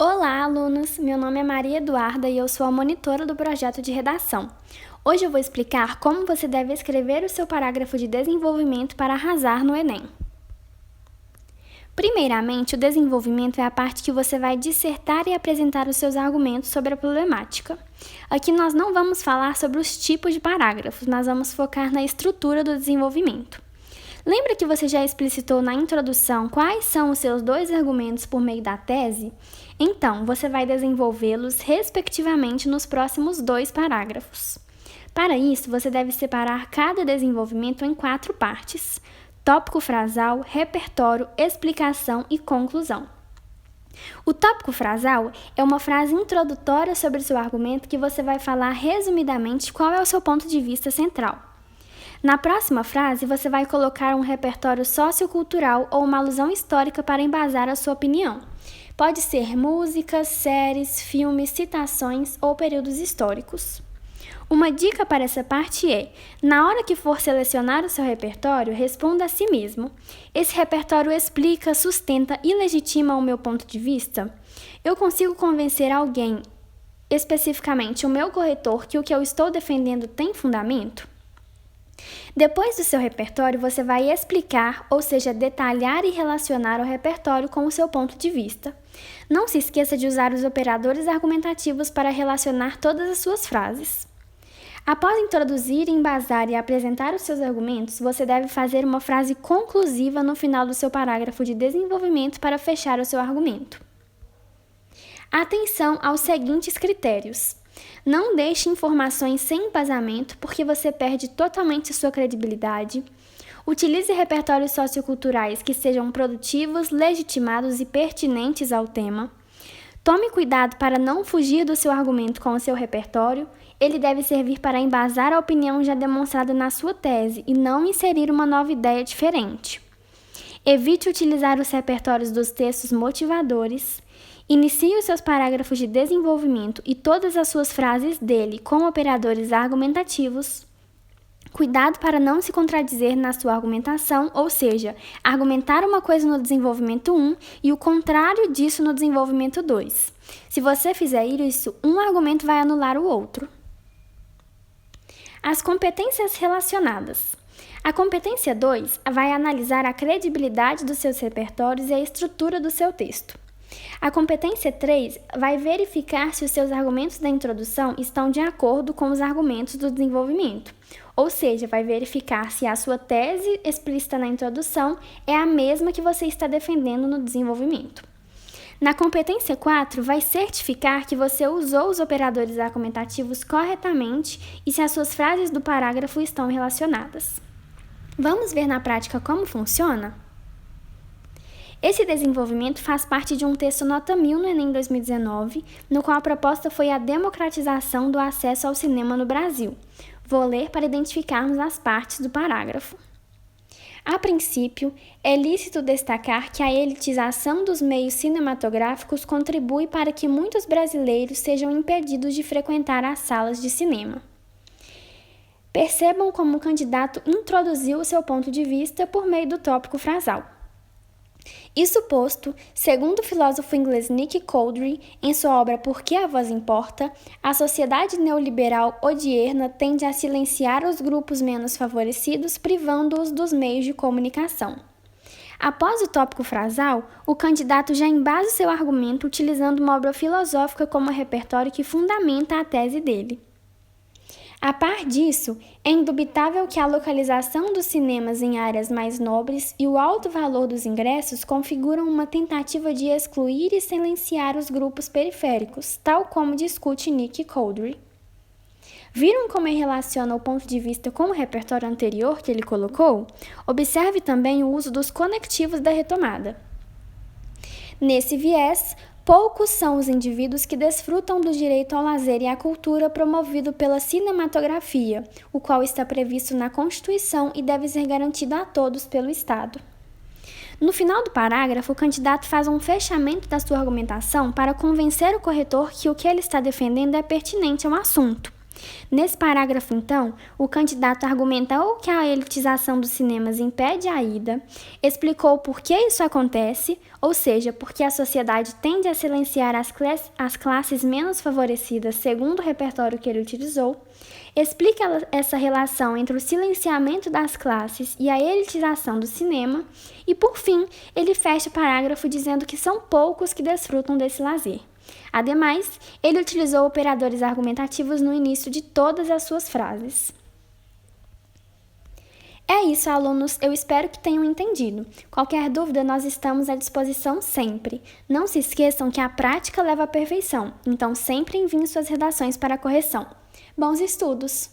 Olá, alunos! Meu nome é Maria Eduarda e eu sou a monitora do projeto de redação. Hoje eu vou explicar como você deve escrever o seu parágrafo de desenvolvimento para arrasar no Enem. Primeiramente, o desenvolvimento é a parte que você vai dissertar e apresentar os seus argumentos sobre a problemática. Aqui nós não vamos falar sobre os tipos de parágrafos, mas vamos focar na estrutura do desenvolvimento. Lembra que você já explicitou na introdução quais são os seus dois argumentos por meio da tese? Então, você vai desenvolvê-los respectivamente nos próximos 2 parágrafos. Para isso, você deve separar cada desenvolvimento em 4 partes: tópico frasal, repertório, explicação e conclusão. O tópico frasal é uma frase introdutória sobre o seu argumento que você vai falar resumidamente qual é o seu ponto de vista central. Na próxima frase, você vai colocar um repertório sociocultural ou uma alusão histórica para embasar a sua opinião. Pode ser músicas, séries, filmes, citações ou períodos históricos. Uma dica para essa parte é: na hora que for selecionar o seu repertório, responda a si mesmo. Esse repertório explica, sustenta e legitima o meu ponto de vista? Eu consigo convencer alguém, especificamente o meu corretor, que o que eu estou defendendo tem fundamento? Depois do seu repertório, você vai explicar, ou seja, detalhar e relacionar o repertório com o seu ponto de vista. Não se esqueça de usar os operadores argumentativos para relacionar todas as suas frases. Após introduzir, embasar e apresentar os seus argumentos, você deve fazer uma frase conclusiva no final do seu parágrafo de desenvolvimento para fechar o seu argumento. Atenção aos seguintes critérios. Não deixe informações sem embasamento, porque você perde totalmente sua credibilidade. Utilize repertórios socioculturais que sejam produtivos, legitimados e pertinentes ao tema. Tome cuidado para não fugir do seu argumento com o seu repertório. Ele deve servir para embasar a opinião já demonstrada na sua tese e não inserir uma nova ideia diferente. Evite utilizar os repertórios dos textos motivadores. Inicie os seus parágrafos de desenvolvimento e todas as suas frases dele com operadores argumentativos. Cuidado para não se contradizer na sua argumentação, ou seja, argumentar uma coisa no desenvolvimento 1 e o contrário disso no desenvolvimento 2. Se você fizer isso, um argumento vai anular o outro. As competências relacionadas. A competência 2 vai analisar a credibilidade dos seus repertórios e a estrutura do seu texto. A competência 3 vai verificar se os seus argumentos da introdução estão de acordo com os argumentos do desenvolvimento, ou seja, vai verificar se a sua tese explícita na introdução é a mesma que você está defendendo no desenvolvimento. Na competência 4, vai certificar que você usou os operadores argumentativos corretamente e se as suas frases do parágrafo estão relacionadas. Vamos ver na prática como funciona? Esse desenvolvimento faz parte de um texto nota 1000 no Enem 2019, no qual a proposta foi a democratização do acesso ao cinema no Brasil. Vou ler para identificarmos as partes do parágrafo. A princípio, é lícito destacar que a elitização dos meios cinematográficos contribui para que muitos brasileiros sejam impedidos de frequentar as salas de cinema. Percebam como o candidato introduziu o seu ponto de vista por meio do tópico frasal. Isso posto, segundo o filósofo inglês Nick Couldry, em sua obra Por que a Voz Importa?, a sociedade neoliberal odierna tende a silenciar os grupos menos favorecidos, privando-os dos meios de comunicação. Após o tópico frasal, o candidato já embasa seu argumento utilizando uma obra filosófica como repertório que fundamenta a tese dele. A par disso, é indubitável que a localização dos cinemas em áreas mais nobres e o alto valor dos ingressos configuram uma tentativa de excluir e silenciar os grupos periféricos, tal como discute Nick Couldry. Viram como ele relaciona o ponto de vista com o repertório anterior que ele colocou? Observe também o uso dos conectivos da retomada. Nesse viés, poucos são os indivíduos que desfrutam do direito ao lazer e à cultura promovido pela cinematografia, o qual está previsto na Constituição e deve ser garantido a todos pelo Estado. No final do parágrafo, o candidato faz um fechamento da sua argumentação para convencer o corretor que o que ele está defendendo é pertinente ao assunto. Nesse parágrafo, então, o candidato argumentou que a elitização dos cinemas impede a ida, explicou por que isso acontece, ou seja, porque a sociedade tende a silenciar as classes menos favorecidas segundo o repertório que ele utilizou, explica essa relação entre o silenciamento das classes e a elitização do cinema, e, por fim, ele fecha o parágrafo dizendo que são poucos que desfrutam desse lazer. Ademais, ele utilizou operadores argumentativos no início de todas as suas frases. É isso, alunos. Eu espero que tenham entendido. Qualquer dúvida, nós estamos à disposição sempre. Não se esqueçam que a prática leva à perfeição, então sempre enviem suas redações para a correção. Bons estudos!